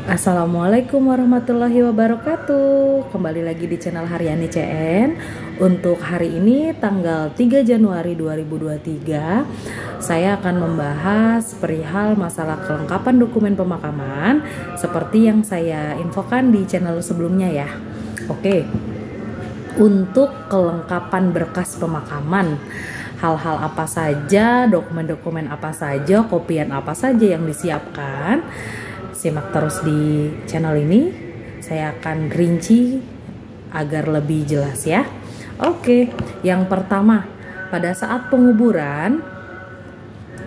Assalamualaikum warahmatullahi wabarakatuh. Kembali lagi di channel Haryani CN. Untuk hari ini tanggal 3 Januari 2023, saya akan membahas perihal masalah kelengkapan dokumen pemakaman seperti yang saya infokan di channel sebelumnya ya. Oke. Untuk kelengkapan berkas pemakaman, hal-hal apa saja, dokumen-dokumen apa saja, kopian apa saja yang disiapkan, simak terus di channel ini. Saya akan rinci agar lebih jelas ya. Oke, yang pertama, pada saat penguburan,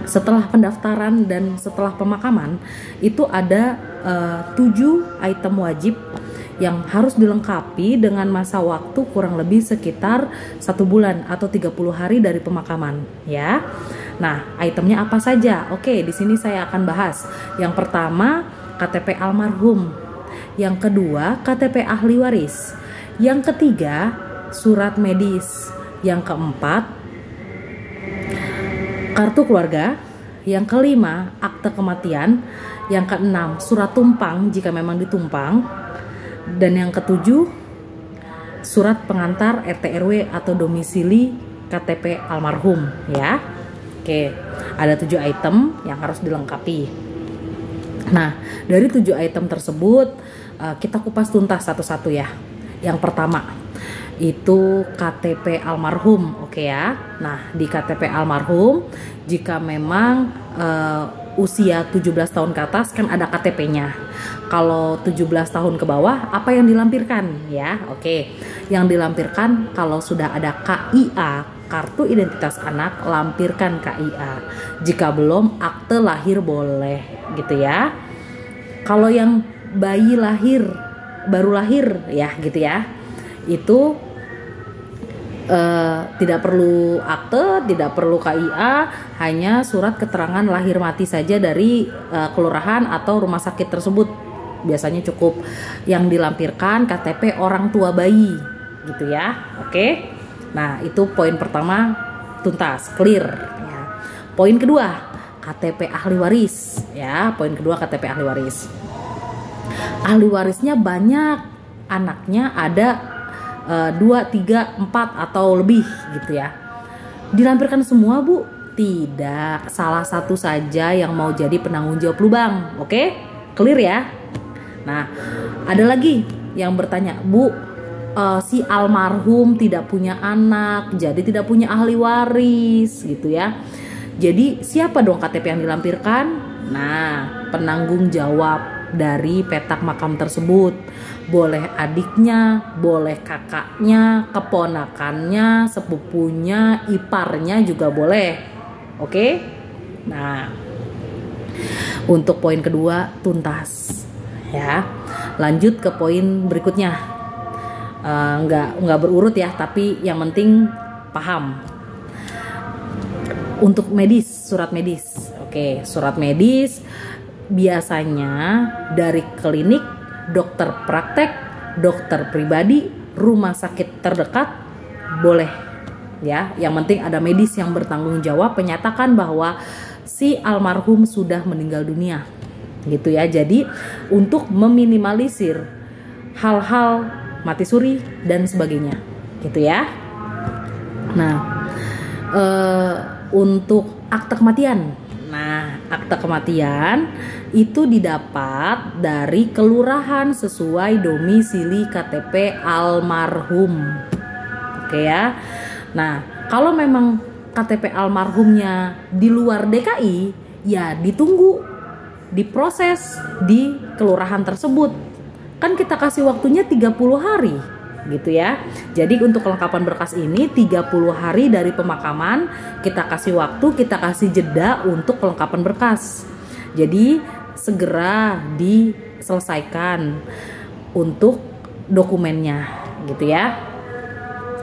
setelah pendaftaran dan setelah pemakaman, itu ada 7 item wajib yang harus dilengkapi dengan masa waktu kurang lebih sekitar 1 bulan atau 30 hari dari pemakaman ya. Nah, itemnya apa saja? Oke, di sini saya akan bahas. Yang pertama, KTP almarhum. Yang kedua, KTP ahli waris. Yang ketiga, surat medis. Yang keempat, kartu keluarga. Yang kelima, akte kematian. Yang keenam, surat tumpang jika memang ditumpang. Dan yang ketujuh, surat pengantar RT RW atau domisili KTP almarhum ya. Oke, ada 7 item yang harus dilengkapi. Nah, dari 7 item tersebut kita kupas tuntas satu-satu ya. Yang pertama itu KTP almarhum, oke ya. Nah, di KTP almarhum jika memang usia 17 tahun ke atas kan ada KTP-nya. Kalau 17 tahun ke bawah apa yang dilampirkan ya? Oke. Yang dilampirkan kalau sudah ada KIA, kartu identitas anak, lampirkan KIA. Jika belum, akte lahir boleh gitu ya. Kalau yang bayi lahir, baru lahir ya gitu ya, itu tidak perlu akte, tidak perlu KIA, hanya surat keterangan lahir mati saja dari kelurahan atau rumah sakit tersebut. Biasanya cukup yang dilampirkan KTP orang tua bayi gitu ya. Oke. Nah, itu poin pertama tuntas, clear ya. Poin kedua, KTP ahli waris ya. Poin kedua, KTP ahli waris. Ahli warisnya banyak, anaknya ada 2, 3, 4 atau lebih gitu ya. Dilampirkan semua, Bu? Tidak, salah satu saja yang mau jadi penanggung jawab lubang. Oke? Clear ya? Nah, ada lagi yang bertanya, Bu, si almarhum tidak punya anak, jadi tidak punya ahli waris gitu ya. Jadi siapa dong KTP yang dilampirkan? Nah, penanggung jawab dari petak makam tersebut. Boleh adiknya, boleh kakaknya, keponakannya, sepupunya, iparnya juga boleh. Oke? Nah, untuk poin kedua tuntas ya. Lanjut ke poin berikutnya. Nggak berurut ya, tapi yang penting paham. Untuk medis, surat medis. Oke, surat medis biasanya dari klinik, dokter praktek, dokter pribadi, rumah sakit terdekat boleh ya. Yang penting ada medis yang bertanggung jawab menyatakan bahwa si almarhum sudah meninggal dunia gitu ya. Jadi untuk meminimalisir hal-hal mati suri dan sebagainya gitu ya. Nah, untuk akte kematian. Nah, akte kematian itu didapat dari kelurahan sesuai domisili KTP almarhum. Oke ya. Nah, kalau memang KTP almarhumnya di luar DKI, ya ditunggu, diproses di kelurahan tersebut. Kan kita kasih waktunya 30 hari gitu ya. Jadi untuk kelengkapan berkas ini 30 hari dari pemakaman kita kasih waktu, kita kasih jeda untuk kelengkapan berkas. Jadi segera diselesaikan untuk dokumennya gitu ya.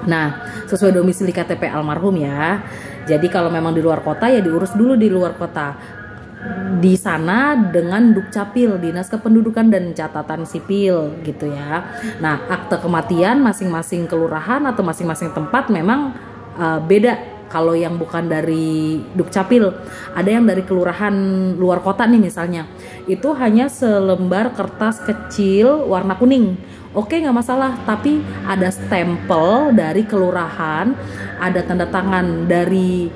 Nah, sesuai domisili KTP almarhum ya. Jadi kalau memang di luar kota ya diurus dulu di luar kota. Di sana dengan Dukcapil, Dinas Kependudukan dan Catatan Sipil gitu ya. Nah, akte kematian masing-masing kelurahan atau masing-masing tempat memang beda kalau yang bukan dari Dukcapil, ada yang dari kelurahan luar kota nih misalnya, itu hanya selembar kertas kecil warna kuning. Oke, nggak masalah, tapi ada stempel dari kelurahan, ada tanda tangan dari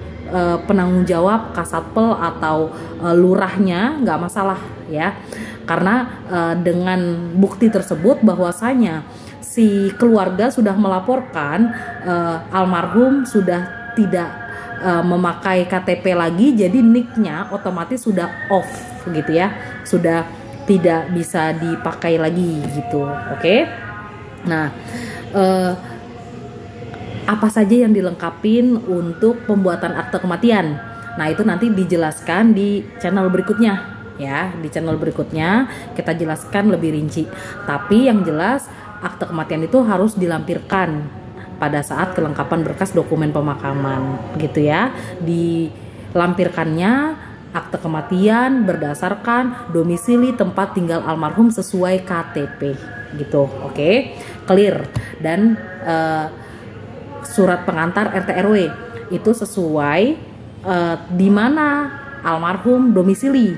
penanggung jawab Kasatpel atau lurahnya, nggak masalah ya, karena dengan bukti tersebut bahwasanya si keluarga sudah melaporkan almarhum sudah tidak memakai KTP lagi, jadi nicknya otomatis sudah off gitu ya, sudah tidak bisa dipakai lagi gitu. Oke. Nah, apa saja yang dilengkapin untuk pembuatan akte kematian? Nah, itu nanti dijelaskan di channel berikutnya ya. Di channel berikutnya kita jelaskan lebih rinci. Tapi yang jelas akte kematian itu harus dilampirkan pada saat kelengkapan berkas dokumen pemakaman gitu ya. Dilampirkannya akte kematian berdasarkan domisili tempat tinggal almarhum sesuai KTP gitu. Oke, clear. Dan surat pengantar RT RW itu sesuai di mana almarhum domisili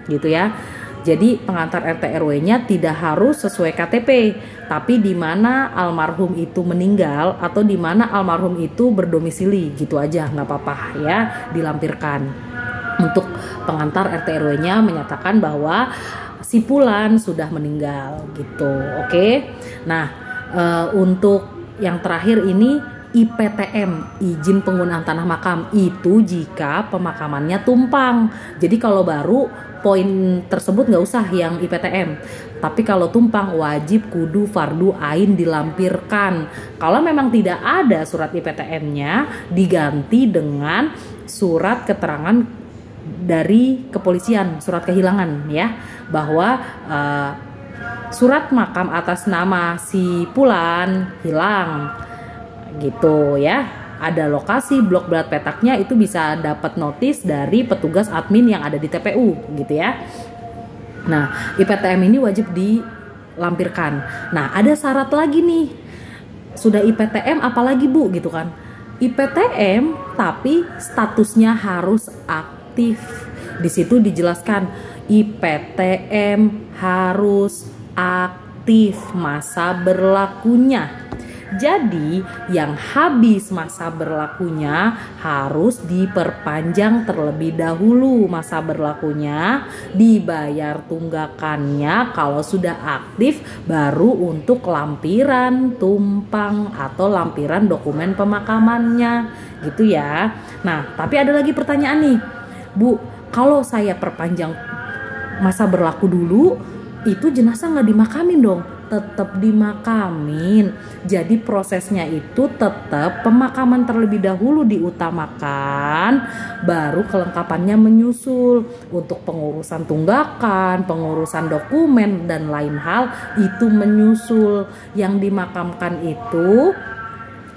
gitu ya. Jadi pengantar RT RW-nya tidak harus sesuai KTP, tapi di mana almarhum itu meninggal atau di mana almarhum itu berdomisili gitu aja, nggak apa-apa ya, dilampirkan. Untuk pengantar RT RW-nya menyatakan bahwa si Fulan sudah meninggal gitu. Oke. Nah, untuk yang terakhir ini IPTM, izin penggunaan tanah makam, itu jika pemakamannya tumpang. Jadi kalau baru poin tersebut nggak usah yang IPTM, tapi kalau tumpang wajib kudu fardu ain dilampirkan. Kalau memang tidak ada surat IPTM-nya, diganti dengan surat keterangan dari kepolisian, surat kehilangan ya, bahwa surat makam atas nama si Fulan hilang gitu ya. Ada lokasi blok plat petaknya, itu bisa dapat notis dari petugas admin yang ada di TPU gitu ya. Nah, IPTM ini wajib dilampirkan. Nah, ada syarat lagi nih. Sudah IPTM apalagi Bu gitu kan. IPTM tapi statusnya harus aktif. Di situ dijelaskan IPTM harus aktif masa berlakunya. Jadi yang habis masa berlakunya harus diperpanjang terlebih dahulu masa berlakunya, dibayar tunggakannya kalau sudah aktif, baru untuk lampiran tumpang atau lampiran dokumen pemakamannya gitu ya. Nah, tapi ada lagi pertanyaan nih Bu, kalau saya perpanjang masa berlaku dulu, itu jenazah nggak dimakamin dong? Tetap dimakamin. Jadi prosesnya itu tetap pemakaman terlebih dahulu diutamakan, baru kelengkapannya menyusul. Untuk pengurusan tunggakan, pengurusan dokumen dan lain hal itu menyusul. Yang dimakamkan itu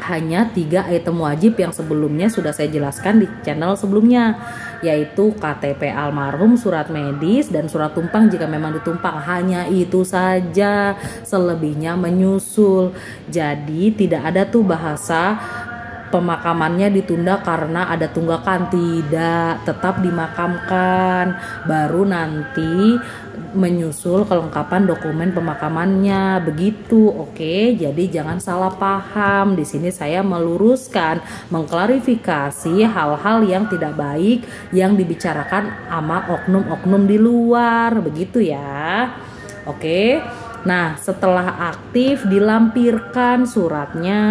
hanya 3 item wajib yang sebelumnya sudah saya jelaskan di channel sebelumnya, yaitu KTP almarhum, surat medis, dan surat tumpang jika memang ditumpang. Hanya itu saja, selebihnya menyusul. Jadi tidak ada tuh bahasa pemakamannya ditunda karena ada tunggakan, tidak, tetap dimakamkan, baru nanti menyusul kelengkapan dokumen pemakamannya begitu. Oke, jadi jangan salah paham. Di sini saya meluruskan, mengklarifikasi hal-hal yang tidak baik yang dibicarakan sama oknum-oknum di luar begitu ya. Oke. Nah, setelah aktif dilampirkan suratnya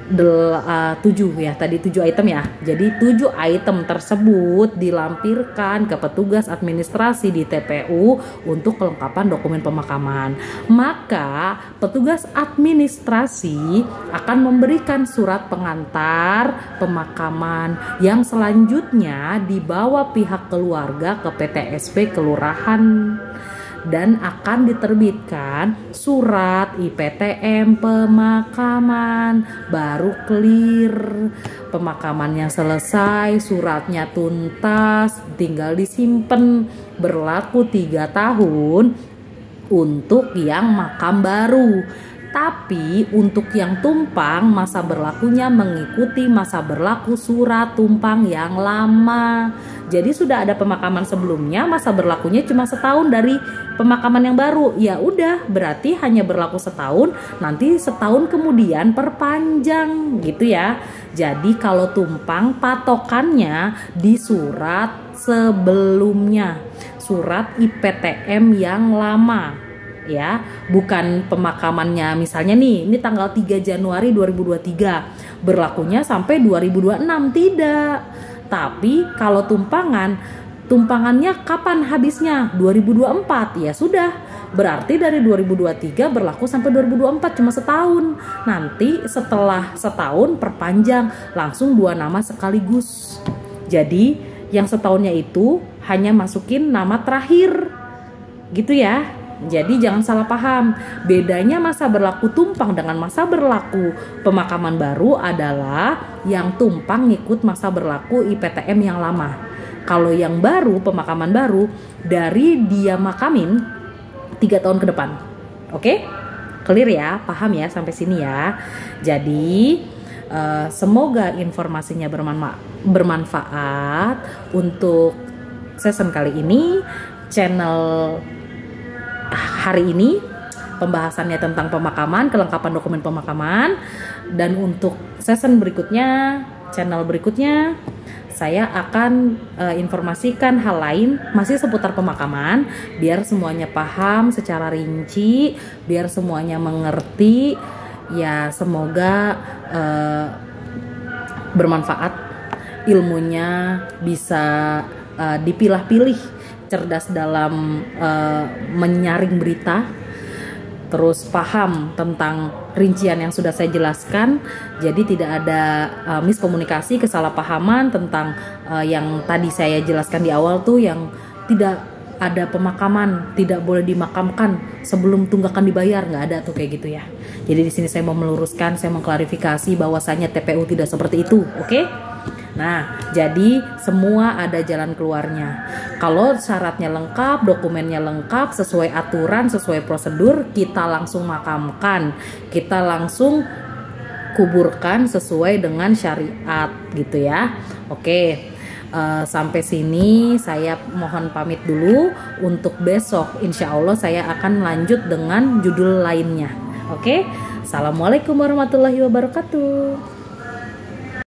7 ya, tadi 7 item ya. Jadi 7 item tersebut dilampirkan ke petugas administrasi di TPU untuk kelengkapan dokumen pemakaman. Maka petugas administrasi akan memberikan surat pengantar pemakaman yang selanjutnya dibawa pihak keluarga ke PTSP kelurahan, dan akan diterbitkan surat IPTM pemakaman, baru clear. Pemakamannya selesai, suratnya tuntas, tinggal disimpan, berlaku 3 tahun untuk yang makam baru. Tapi untuk yang tumpang, masa berlakunya mengikuti masa berlaku surat tumpang yang lama. Jadi sudah ada pemakaman sebelumnya, masa berlakunya cuma setahun dari pemakaman yang baru. Ya udah, berarti hanya berlaku setahun, nanti setahun kemudian perpanjang gitu ya. Jadi kalau tumpang patokannya di surat sebelumnya, surat IPTM yang lama. Ya, bukan pemakamannya misalnya nih, ini tanggal 3 Januari 2023, berlakunya sampai 2026, tidak. Tapi kalau tumpangannya kapan habisnya? 2024, ya sudah. Berarti dari 2023 berlaku sampai 2024 cuma setahun. Nanti setelah setahun perpanjang langsung 2 nama sekaligus. Jadi yang setahunnya itu hanya masukin nama terakhir. Gitu ya. Jadi jangan salah paham, bedanya masa berlaku tumpang dengan masa berlaku pemakaman baru adalah yang tumpang ngikut masa berlaku IPTM yang lama. Kalau yang baru, pemakaman baru, dari dia makamin 3 tahun ke depan. Oke? Clear ya? Paham ya sampai sini ya? Jadi semoga informasinya bermanfaat untuk season kali ini. Channel hari ini pembahasannya tentang pemakaman, kelengkapan dokumen pemakaman, dan untuk season berikutnya, channel berikutnya, saya akan informasikan hal lain masih seputar pemakaman, biar semuanya paham secara rinci, biar semuanya mengerti. Ya semoga bermanfaat, ilmunya bisa dipilah-pilih, cerdas dalam menyaring berita, terus paham tentang rincian yang sudah saya jelaskan. Jadi tidak ada miskomunikasi, kesalahpahaman tentang yang tadi saya jelaskan di awal tuh, yang tidak ada pemakaman, tidak boleh dimakamkan sebelum tunggakan dibayar, nggak ada tuh kayak gitu ya. Jadi di sini saya mau meluruskan, saya mengklarifikasi bahwasanya TPU tidak seperti itu, oke? Nah, jadi semua ada jalan keluarnya. Kalau syaratnya lengkap, dokumennya lengkap, sesuai aturan, sesuai prosedur, kita langsung makamkan, kita langsung kuburkan sesuai dengan syariat gitu ya. Oke, sampai sini saya mohon pamit dulu. Untuk besok insya Allah saya akan lanjut dengan judul lainnya. Oke, Assalamualaikum warahmatullahi wabarakatuh.